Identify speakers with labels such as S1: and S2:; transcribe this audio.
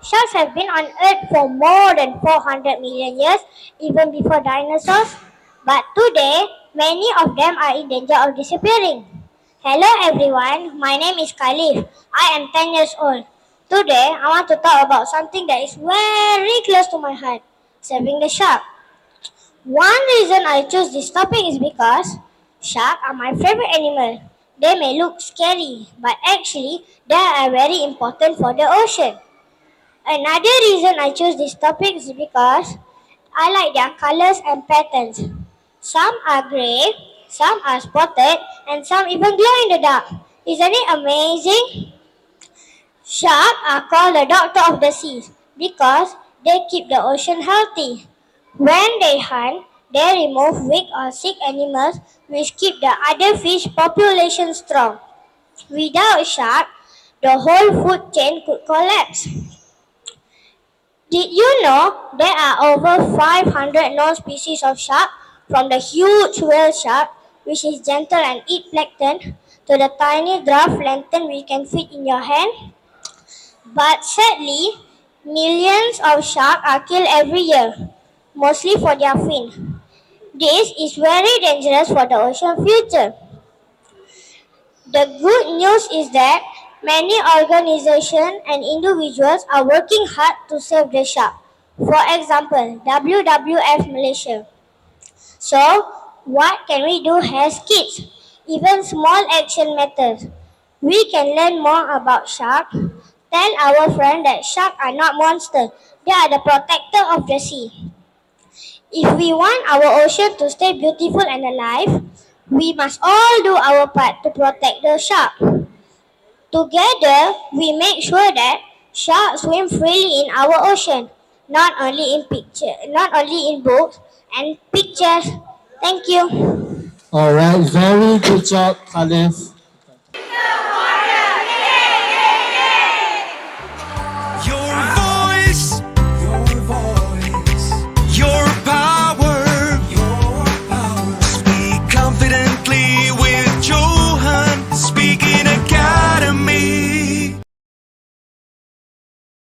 S1: Sharks have been on Earth for more than 400 million years, even before dinosaurs. But today, many of them are in danger of disappearing. Hello everyone, my name is Qhaleef. I am 10 years old. Today, I want to talk about something that is very close to my heart, saving the shark. One reason I chose this topic is because sharks are my favorite animal. They may look scary, but actually, they are very important for the ocean. Another reason I chose this topic is because I like their colors and patterns. Some are gray, some are spotted, and some even glow in the dark. Isn't it amazing? Sharks are called the doctor of the seas because they keep the ocean healthy. When they hunt, they remove weak or sick animals which keep the other fish population strong. Without shark, the whole food chain could collapse. Did you know there are over 500 known species of shark, from the huge whale shark, which is gentle and eat plankton, to the tiny dwarf plankton which can fit in your hand? But sadly, millions of sharks are killed every year, mostly for their fin. This is very dangerous for the ocean future. The good news is that many organizations and individuals are working hard to save the shark. For example, WWF Malaysia. So, what can we do as kids? Even small action matters. We can learn more about sharks. Tell our friend that sharks are not monsters. They are the protector of the sea. If we want our ocean to stay beautiful and alive, we must all do our part to protect the shark. Together, we make sure that sharks swim freely in our ocean, not only in books and pictures. Thank you.
S2: All right, very good job, Khalif.